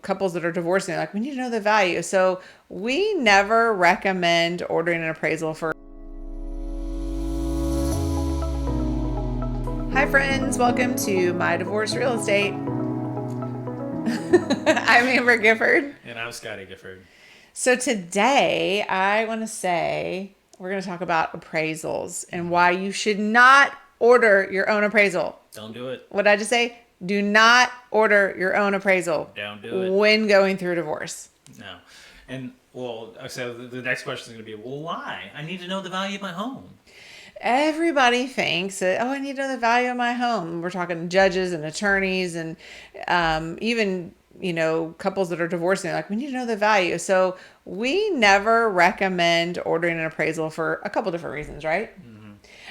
couples that are divorcing, like, we need to know the value. So we never recommend ordering an appraisal for. Hi, friends. Welcome to My Divorce Real Estate. I'm Amber Gifford. And I'm Scotty Gifford. So today I want to say we're going to talk about appraisals and why you should not order your own appraisal. Don't do it. What did I just say? Do not order your own appraisal Don't do it. when going through divorce. No. And, well, so the next question is going to be, well, why? I need to know the value of my home. Everybody thinks that, oh, I need to know the value of my home. We're talking judges and attorneys and even, couples that are divorcing. Like, we need to know the value. So we never recommend ordering an appraisal for a couple different reasons, right?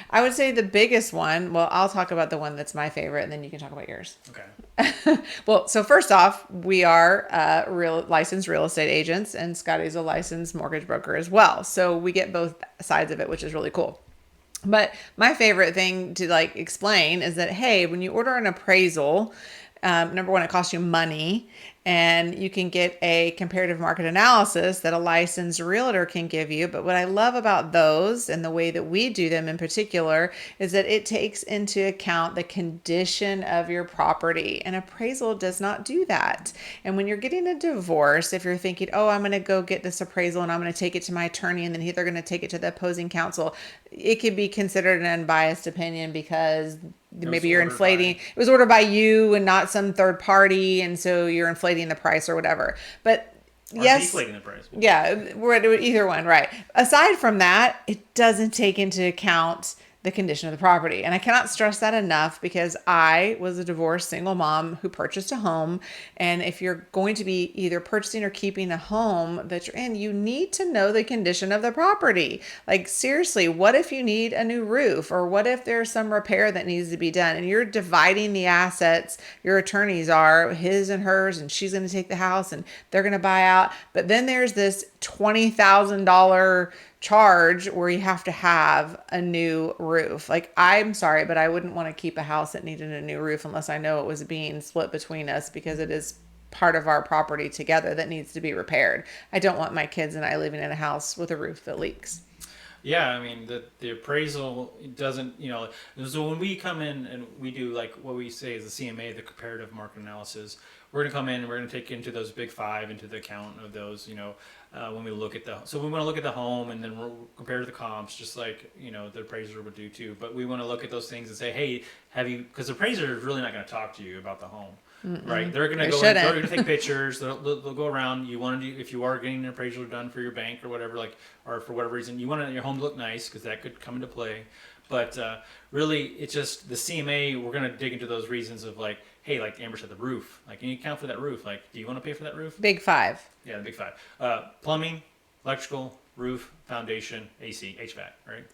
I would say the biggest one, well, I'll talk about the one that's my favorite, and then you can talk about yours. Okay. Well, so first off, we are licensed real estate agents, and Scotty's a licensed mortgage broker as well. So we get both sides of it, which is really cool. But my favorite thing to explain is that, hey, when you order an appraisal, number one, it costs you money, and you can get a comparative market analysis that a licensed realtor can give you. But what I love about those and the way that we do them in particular is that it takes into account the condition of your property. An appraisal does not do that. And when you're getting a divorce, if you're thinking, oh, I'm going to go get this appraisal and I'm going to take it to my attorney and then they're going to take it to the opposing counsel, it could be considered an unbiased opinion because maybe you're inflating. It was ordered by you and not some third party, and so you're inflating the price or whatever. But Or yes, deflating the price. yeah, we're either one, right? Aside from that, it doesn't take into account the condition of the property. And I cannot stress that enough because I was a divorced single mom who purchased a home. And if you're going to be either purchasing or keeping a home that you're in, you need to know the condition of the property. Like, seriously, what if you need a new roof, or what if there's some repair that needs to be done and you're dividing the assets? Your attorneys are his and hers, and she's going to take the house and they're going to buy out. But then there's this $20,000 charge where you have to have a new roof. Like, I'm sorry, but I wouldn't want to keep a house that needed a new roof unless I know it was being split between us, because it is part of our property together that needs to be repaired. I don't want my kids and I living in a house with a roof that leaks. Yeah, I mean, the appraisal doesn't, so when we come in and we do like what we say is the CMA, the comparative market analysis, we're going to come in and we're going to take into those big five into the account of those, when we look at so we want to look at the home and then we'll compare to the comps, just like, the appraiser would do too. But we want to look at those things and say, hey, because the appraiser is really not going to talk to you about the home. Right, they're gonna go. They're gonna take pictures. They'll go around. You want to do, if you are getting an appraisal done for your bank or whatever, or for whatever reason, you want your home to look nice because that could come into play. But really, it's just the CMA. We're gonna dig into those reasons of hey, like Amber said, the roof. Like, can you account for that roof? Like, do you want to pay for that roof? Big five. Yeah, the big five. Plumbing, electrical, roof, foundation, AC, HVAC, right?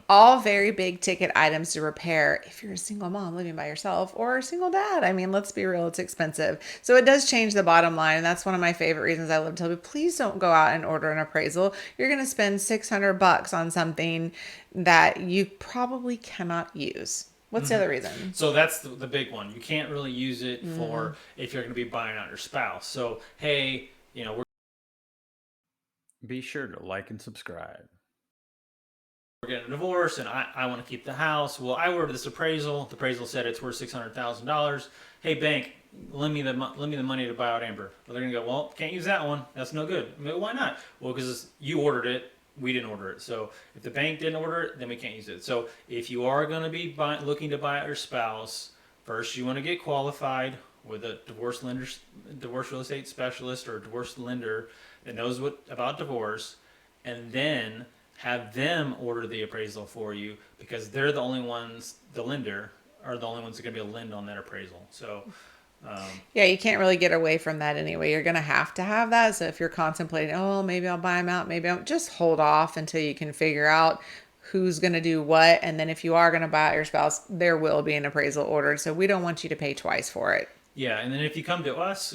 All very big ticket items to repair if you're a single mom living by yourself or a single dad. I mean, let's be real, it's expensive. So it does change the bottom line. And that's one of my favorite reasons I love to tell people, please don't go out and order an appraisal. You're going to spend $600 on something that you probably cannot use. What's the other reason? So that's the big one. You can't really use it for if you're going to be buying out your spouse. So, hey, be sure to like and subscribe. we're getting a divorce and I want to keep the house. Well, I ordered this appraisal. The appraisal said it's worth $600,000. Hey, bank, lend me the money to buy out Amber. Well, they're gonna go, well, can't use that one. That's no good. I mean, why not? Well, because you ordered it. We didn't order it. So if the bank didn't order it, then we can't use it. So if you are going to be looking to buy out your spouse, first you want to get qualified with a divorce real estate specialist, or a divorce lender that knows about divorce, and then have them order the appraisal for you, because they're the only ones, the lender are the only ones that are going to be able to lend on that appraisal. So Yeah, you can't really get away from that anyway. You're going to have that. So if you're contemplating, oh, maybe I'll buy them out, maybe I'll just hold off until you can figure out who's going to do what. And then if you are going to buy out your spouse, there will be an appraisal ordered. So we don't want you to pay twice for it. yeah, and then if you come to us,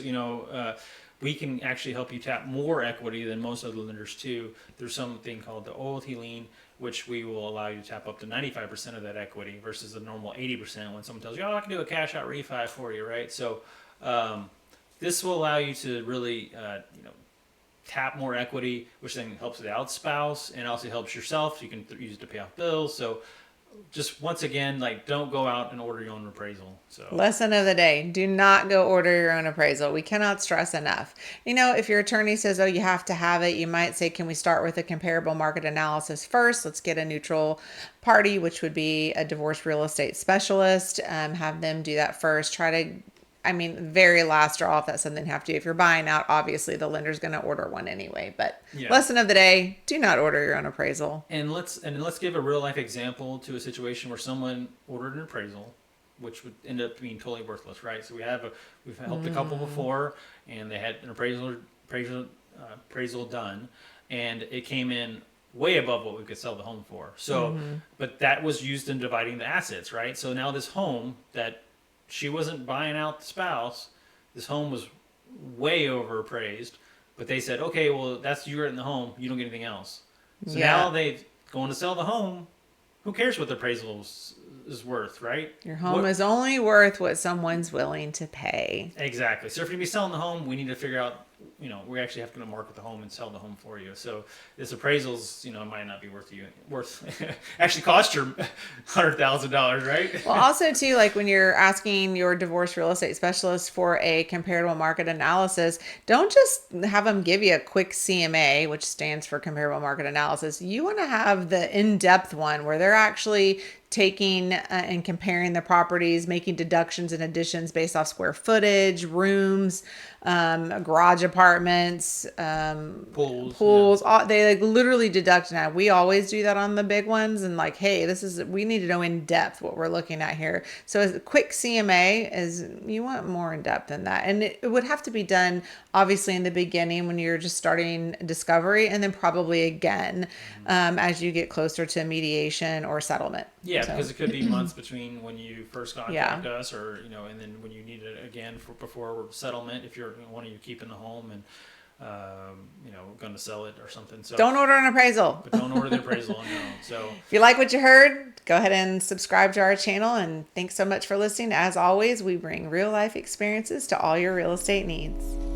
we can actually help you tap more equity than most other lenders too. There's something called the loyalty lien, which we will allow you to tap up to 95% of that equity versus the normal 80% when someone tells you, oh, I can do a cash out refi for you, right? So this will allow you to really, tap more equity, which then helps the out spouse and also helps yourself. You can use it to pay off bills. So just once again, like, don't go out and order your own appraisal. So Lesson of the day: do not go order your own appraisal. We cannot stress enough. If your attorney says, oh, you have to have it, you might say, can we start with a comparable market analysis first? Let's get a neutral party, which would be a divorce real estate specialist. Have them do that first. Very last draw, if that's something you have to do. If you're buying out, obviously the lender's going to order one anyway. But Yeah. lesson of the day: do not order your own appraisal. And let's give a real life example to a situation where someone ordered an appraisal, which would end up being totally worthless, right? So we've helped a couple before, and they had an appraisal done, and it came in way above what we could sell the home for. So, but that was used in dividing the assets, right? So now this home that she wasn't buying out the spouse, this home was way over appraised, but they said, okay, well, that's you're in the home, you don't get anything else. So now they've going to sell the home. Who cares what the appraisal is worth, right? Your home is only worth what someone's willing to pay. Exactly. So if you're going to be selling the home, we need to figure out, we actually have to market the home and sell the home for you. So this appraisals, might not be worth actually cost you $100,000, right? Well, also too, like when you're asking your divorce real estate specialist for a comparable market analysis, don't just have them give you a quick CMA, which stands for comparable market analysis. You want to have the in-depth one where they're actually taking and comparing the properties, making deductions and additions based off square footage, rooms, garage apartments, pools. They literally deduct. Now we always do that on the big ones, and hey, we need to know in depth what we're looking at here. So a quick CMA is, you want more in depth than that, and it would have to be done obviously in the beginning when you're just starting discovery, and then probably again as you get closer to mediation or settlement. Yeah, because it could be months between when you first contact us, or and then when you need it again before settlement, if you're one of you keeping the home and going to sell it or something. So don't order an appraisal. But don't order the appraisal. No. So if you like what you heard, go ahead and subscribe to our channel. And thanks so much for listening. As always, we bring real life experiences to all your real estate needs.